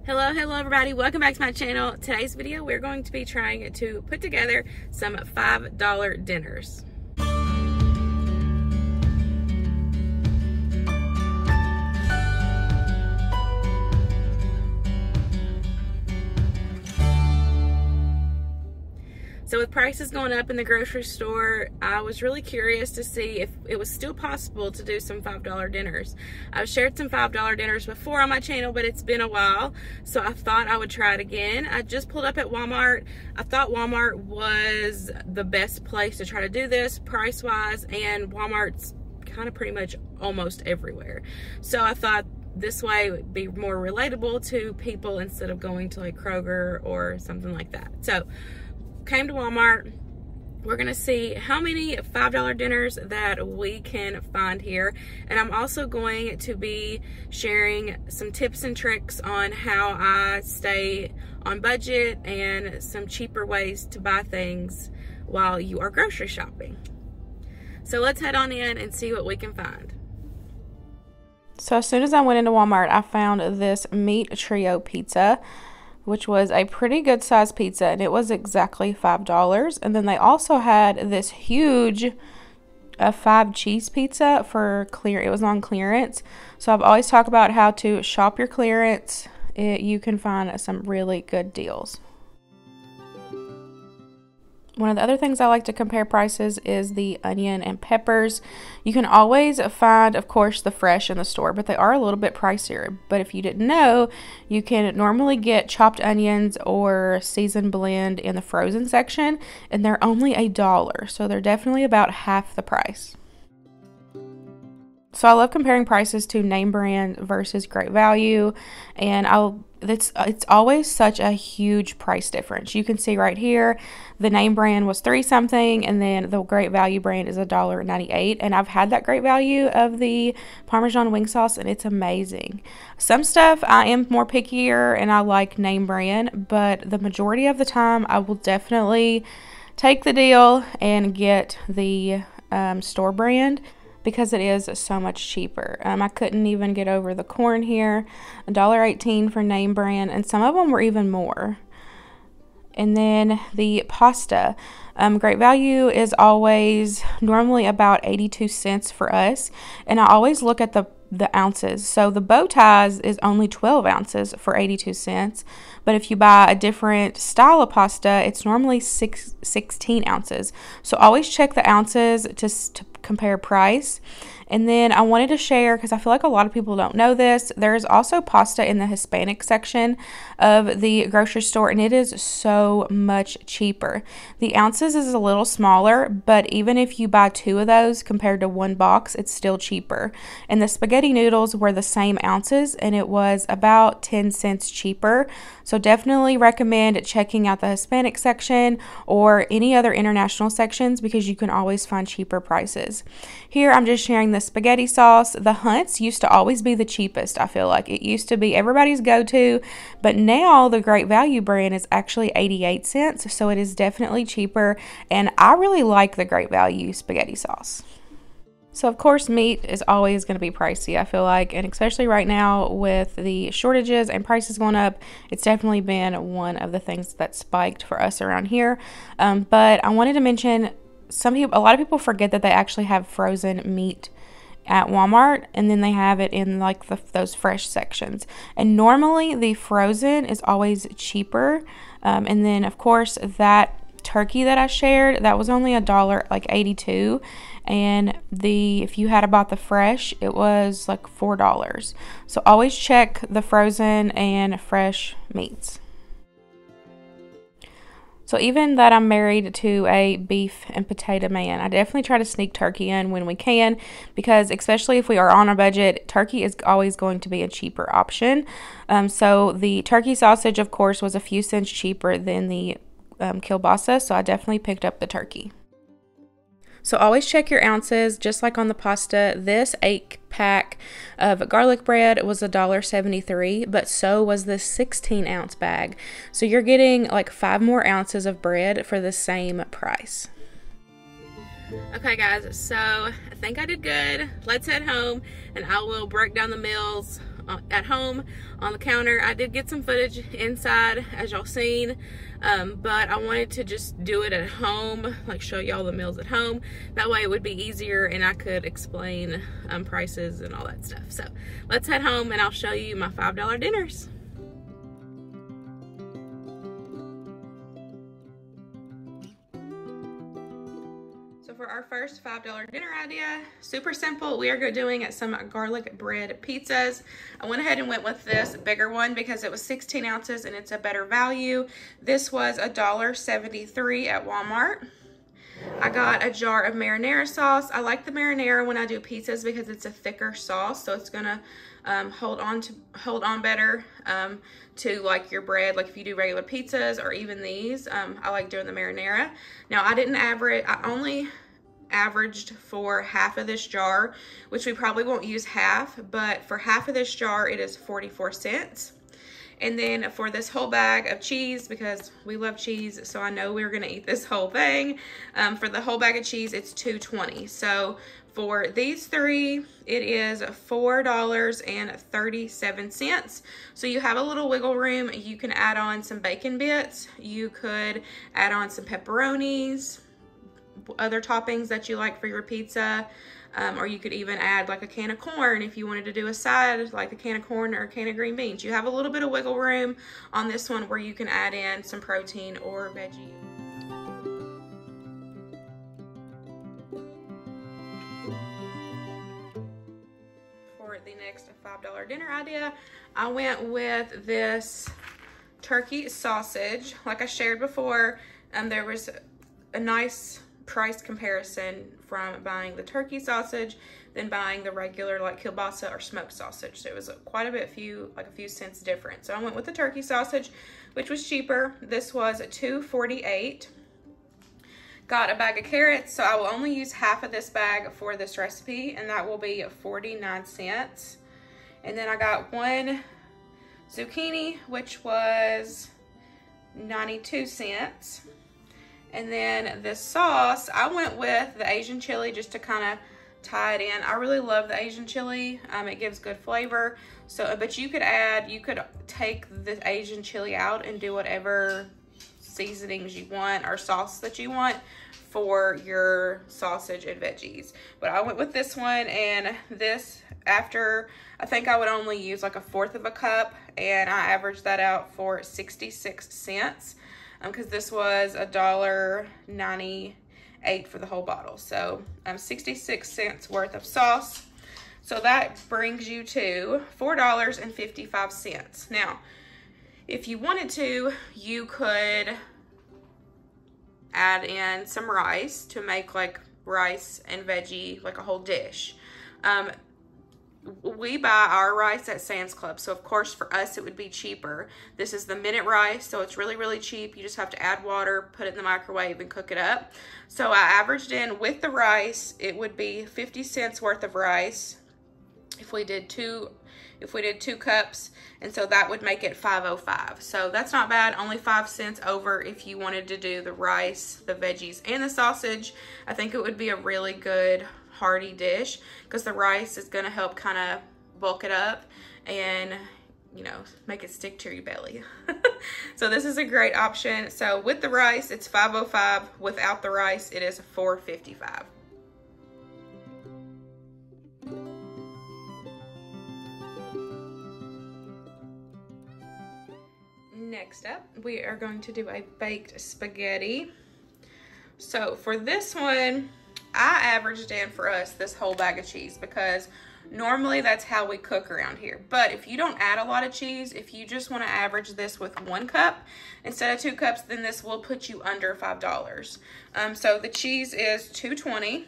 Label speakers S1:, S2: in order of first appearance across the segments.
S1: Hello everybody, welcome back to my channel. Today's video we're going to be trying to put together some $5 dinners. So with prices going up in the grocery store, I was really curious to see if it was still possible to do some $5 dinners. I've shared some $5 dinners before on my channel, but it's been a while, so I thought I would try it again. I just pulled up at Walmart. I thought Walmart was the best place to try to do this price-wise, and Walmart's kind of pretty much almost everywhere. So I thought this way would be more relatable to people instead of going to like Kroger or something like that. So came to Walmart. We're gonna see how many $5 dinners that we can find here, and I'm also going to be sharing some tips and tricks on how I stay on budget and some cheaper ways to buy things while you are grocery shopping. So let's head on in and see what we can find. So as soon as I went into Walmart, I found this meat trio pizza, which was a pretty good size pizza, and it was exactly $5. And then they also had this huge 5 cheese pizza for it was on clearance. So I've always talked about how to shop your clearance. You can find some really good deals. One of the other things I like to compare prices is the onion and peppers. You can always find, of course, the fresh in the store, but they are a little bit pricier. But if you didn't know, you can normally get chopped onions or seasoned blend in the frozen section, and they're only $1. So they're definitely about half the price. So I love comparing prices to name brand versus great value, and it's always such a huge price difference. You can see right here, the name brand was $3 something, and then the great value brand is $1.98. And I've had that great value of the Parmesan wing sauce, and it's amazing. Some stuff I am more pickier, and I like name brand, but the majority of the time I will definitely take the deal and get the store brand, because it is so much cheaper. I couldn't even get over the corn here, $1.18 for name brand, and some of them were even more. And then the pasta, great value is always normally about 82 cents for us, and I always look at the ounces. So the bow ties is only 12 ounces for 82 cents, but if you buy a different style of pasta, it's normally 16 ounces. So always check the ounces to compare price. And then I wanted to share, because I feel like a lot of people don't know this, there's also pasta in the Hispanic section of the grocery store, and it is so much cheaper. The ounces is a little smaller, but even if you buy 2 of those compared to 1 box, it's still cheaper. And the spaghetti noodles were the same ounces, and it was about 10 cents cheaper. So definitely recommend checking out the Hispanic section or any other international sections, because you can always find cheaper prices. Here I'm just sharing the spaghetti sauce. The Hunt's used to always be the cheapest. I feel like it used to be everybody's go-to, but now the great value brand is actually 88 cents, so it is definitely cheaper, and I really like the great value spaghetti sauce. So of course meat is always going to be pricey, I feel like, and especially right now with the shortages and prices going up, it's definitely been one of the things that spiked for us around here. But I wanted to mention, a lot of people forget that they actually have frozen meat at Walmart, and then they have it in like those fresh sections, and normally the frozen is always cheaper. And then of course that turkey that I shared, that was only $1, like 82, and if you had bought the fresh, it was like $4. So always check the frozen and fresh meats. So even that I'm married to a beef and potato man, I definitely try to sneak turkey in when we can, because especially if we are on a budget, turkey is always going to be a cheaper option. So the turkey sausage, of course, was a few cents cheaper than the kielbasa, so I definitely picked up the turkey. So always check your ounces, just like on the pasta. This 8-pack of garlic bread was $1.73, but so was this 16-ounce bag. So you're getting like 5 more ounces of bread for the same price. Okay guys, so I think I did good. Let's head home and I will break down the meals at home on the counter. I did get some footage inside, as y'all seen, but I wanted to just do it at home, like show y'all the meals at home. That way it would be easier and I could explain prices and all that stuff. So let's head home and I'll show you my $5 dinners. For our first $5 dinner idea, super simple. We are doing some garlic bread pizzas. I went ahead and went with this bigger one because it was 16 ounces and it's a better value. This was $1.73 at Walmart. I got a jar of marinara sauce. I like the marinara when I do pizzas because it's a thicker sauce, so it's gonna hold on better to like your bread. Like if you do regular pizzas or even these, I like doing the marinara. Now I didn't average. I only averaged for half of this jar, which we probably won't use half, but for half of this jar it is 44 cents. And then for this whole bag of cheese, because we love cheese, so I know we're gonna eat this whole thing, for the whole bag of cheese it's $2.20. So for these three it is $4.37. so you have a little wiggle room. You can add on some bacon bits, you could add on some pepperonis, other toppings that you like for your pizza, or you could even add like a can of corn if you wanted to do a side, like a can of corn or a can of green beans. You have a little bit of wiggle room on this one where you can add in some protein or veggie. For the next $5 dinner idea, I went with this turkey sausage. Like I shared before, there was a nice price comparison from buying the turkey sausage than buying the regular like kielbasa or smoked sausage. So it was quite a bit, like a few cents different. So I went with the turkey sausage, which was cheaper. This was $2.48. Got a bag of carrots, so I will only use half of this bag for this recipe, and that will be 49 cents. And then I got one zucchini, which was 92 cents. And then this sauce, I went with the Asian chili just to kind of tie it in. I really love the Asian chili. It gives good flavor. So, but you could take the Asian chili out and do whatever seasonings you want or sauce that you want for your sausage and veggies. But I went with this one, and this, after, I think I would only use like 1/4 of a cup, and I averaged that out for 66 cents. Because this was $1.98 for the whole bottle. So 66 cents worth of sauce. So that brings you to $4.55. Now, if you wanted to, you could add in some rice to make like rice and veggie, like a whole dish. We buy our rice at Sam's Club, so of course for us it would be cheaper. This is the minute rice, so it's really, really cheap. You just have to add water, put it in the microwave, and cook it up. So I averaged in with the rice, it would be 50 cents worth of rice if we did two cups, and so that would make it $5.05. So that's not bad, only 5 cents over if you wanted to do the rice, the veggies, and the sausage. I think it would be a really good hearty dish because the rice is going to help kind of bulk it up and, you know, make it stick to your belly. So this is a great option. So with the rice, it's $5.05. Without the rice, it is $4.55. Next up, we are going to do a baked spaghetti. So for this one, I averaged in for us this whole bag of cheese because normally that's how we cook around here. But if you don't add a lot of cheese, if you just want to average this with 1 cup instead of 2 cups, then this will put you under $5. So the cheese is $2.20.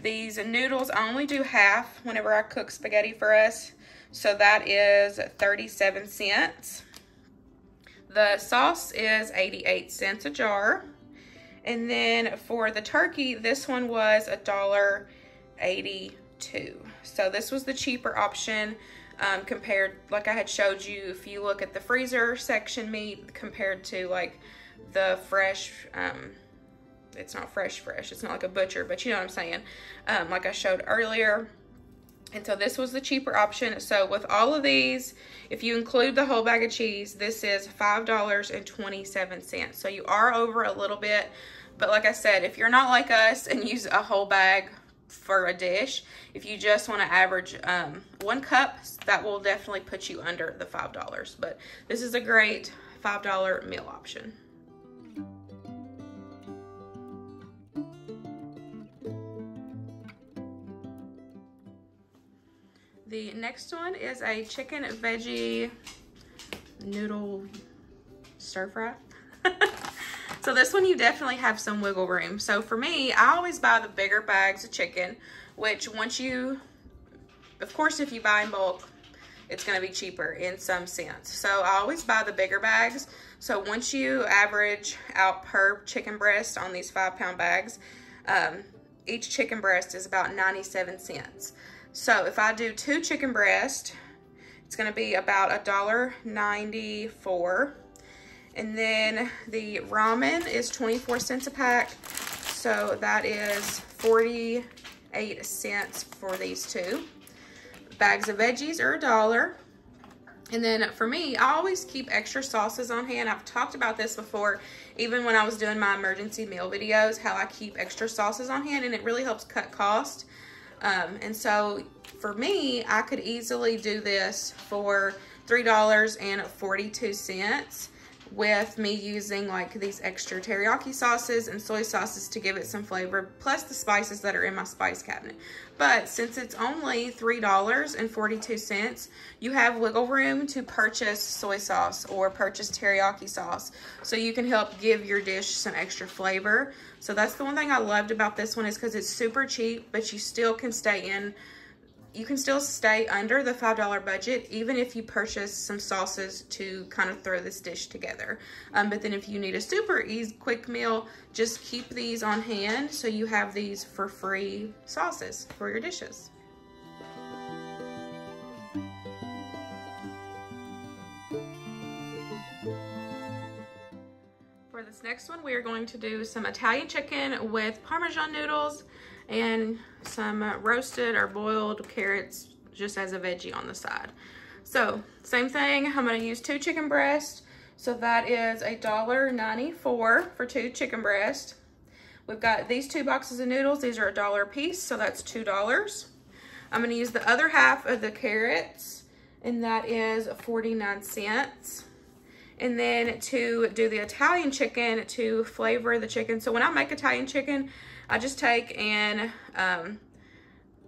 S1: These noodles, I only do half whenever I cook spaghetti for us. So that is 37 cents. The sauce is 88 cents a jar. And then for the turkey, this one was $1.82. So this was the cheaper option compared, like I had showed you, if you look at the freezer section meat compared to like the fresh, it's not fresh, it's not like a butcher, but you know what I'm saying, like I showed earlier. And so this was the cheaper option. So with all of these, if you include the whole bag of cheese, this is $5.27. So you are over a little bit. But like I said, if you're not like us and use a whole bag for a dish, if you just want to average 1 cup, that will definitely put you under the $5. But this is a great $5 meal option. The next one is a chicken veggie noodle stir fry. So this one you definitely have some wiggle room. So for me, I always buy the bigger bags of chicken, which once you, of course, if you buy in bulk, it's going to be cheaper in some sense. So I always buy the bigger bags. So once you average out per chicken breast on these 5-pound bags, each chicken breast is about 97 cents. So if I do 2 chicken breasts, it's going to be about $1.94. And then the ramen is 24 cents a pack. So that is 48 cents for these 2. Bags of veggies are $1. And then for me, I always keep extra sauces on hand. I've talked about this before, even when I was doing my emergency meal videos, how I keep extra sauces on hand, and it really helps cut cost. And so for me, I could easily do this for $3.42 with me using like these extra teriyaki sauces and soy sauces to give it some flavor, plus the spices that are in my spice cabinet. But since it's only $3.42, you have wiggle room to purchase soy sauce or purchase teriyaki sauce, so you can help give your dish some extra flavor. So that's the one thing I loved about this one, is because it's super cheap, but you still can stay under the $5 budget, even if you purchase some sauces to kind of throw this dish together. But then if you need a super easy, quick meal, just keep these on hand so you have these for free sauces for your dishes. For this next one, we are going to do some Italian chicken with Parmesan noodles and some roasted or boiled carrots just as a veggie on the side. So same thing, I'm going to use 2 chicken breasts. So that is $1.94 for 2 chicken breasts. We've got these 2 boxes of noodles. These are $1 a piece, so that's $2. I'm going to use the other half of the carrots, and that is 49 cents. And then to do the Italian chicken, to flavor the chicken. So when I make Italian chicken, I just take and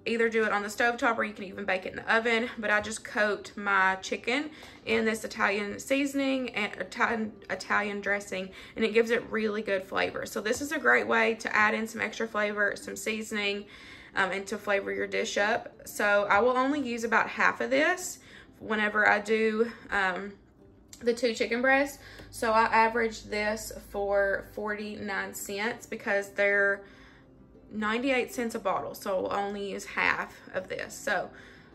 S1: either do it on the stovetop, or you can even bake it in the oven. But I just coat my chicken in this Italian seasoning and Italian dressing, and it gives it really good flavor. So this is a great way to add in some extra flavor, some seasoning, and to flavor your dish up. So I will only use about half of this whenever I do the 2 chicken breasts. So I averaged this for 49 cents because they're 98 cents a bottle, so I'll only use half of this. So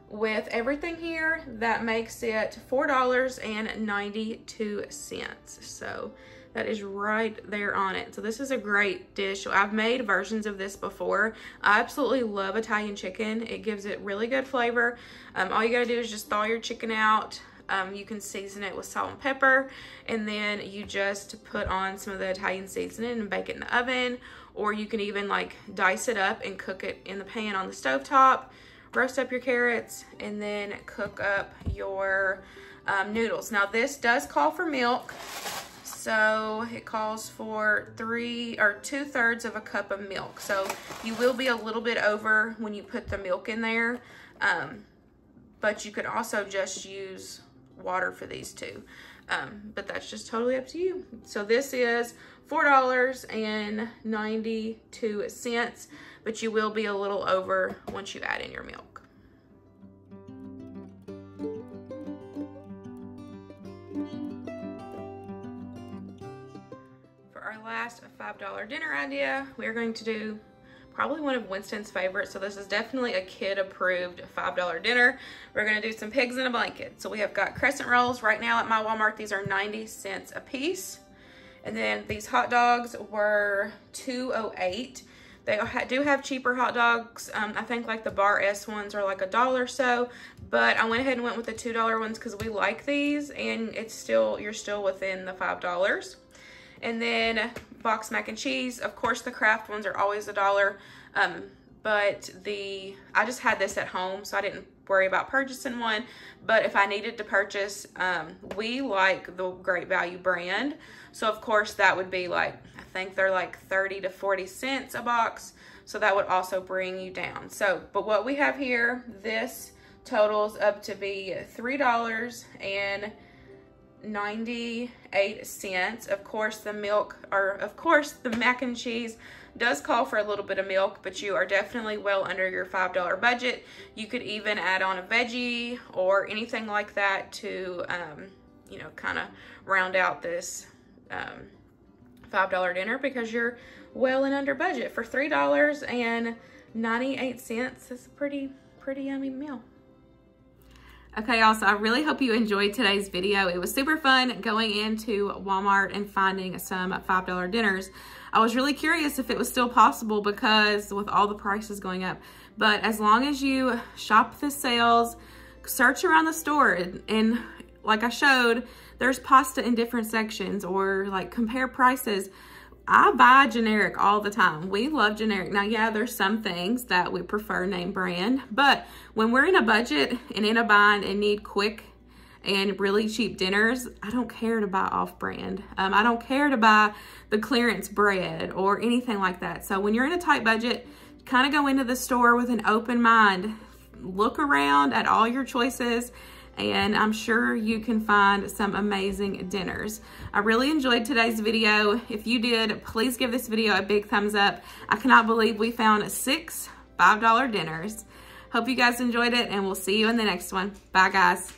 S1: with everything here, that makes it $4.92. So that is right there on it. So this is a great dish. I've made versions of this before. I absolutely love Italian chicken. It gives it really good flavor. All you gotta do is just thaw your chicken out. You can season it with salt and pepper, and then you just put on some of the Italian seasoning and bake it in the oven, or you can even like dice it up and cook it in the pan on the stovetop, roast up your carrots, and then cook up your noodles. Now this does call for milk, so it calls for 2/3 of a cup of milk. So you will be a little bit over when you put the milk in there, but you could also just use water for these 2, but that's just totally up to you. So this is $4.92, but you will be a little over once you add in your milk. For our last $5 dinner idea, we're going to do probably one of Winston's favorites. So this is definitely a kid-approved $5 dinner. We're gonna do some pigs in a blanket. So we have got crescent rolls. Right now at my Walmart, these are 90 cents a piece. And then these hot dogs were $2.08. They do have cheaper hot dogs. I think like the Bar S ones are like $1 or so, but I went ahead and went with the $2 ones because we like these, and you're still within the $5. And then box mac and cheese. Of course, the Kraft ones are always $1. But I just had this at home, so I didn't worry about purchasing one. But if I needed to purchase, we like the Great Value brand. So of course that would be like, I think they're like 30 to 40 cents a box. So that would also bring you down. So, but what we have here, this totals up to be $3.98. Of course, the mac and cheese does call for a little bit of milk, but you are definitely well under your $5 budget. You could even add on a veggie or anything like that to, you know, kind of round out this $5 dinner, because you're well and under budget. For $3.98, it's a pretty yummy meal. Okay, y'all, so I really hope you enjoyed today's video. It was super fun going into Walmart and finding some $5 dinners. I was really curious if it was still possible because with all the prices going up. But as long as you shop the sales, search around the store, and like I showed, there's pasta in different sections, or like compare prices. I buy generic all the time. We love generic. Now, yeah, there's some things that we prefer name brand, but when we're in a budget and in a bind and need quick and really cheap dinners, I don't care to buy off-brand. I don't care to buy the clearance bread or anything like that. So when you're in a tight budget, kind of go into the store with an open mind. Look around at all your choices, and I'm sure you can find some amazing dinners. I really enjoyed today's video. If you did, please give this video a big thumbs up. I cannot believe we found 6 $5 dinners. Hope you guys enjoyed it, and we'll see you in the next one. Bye, guys.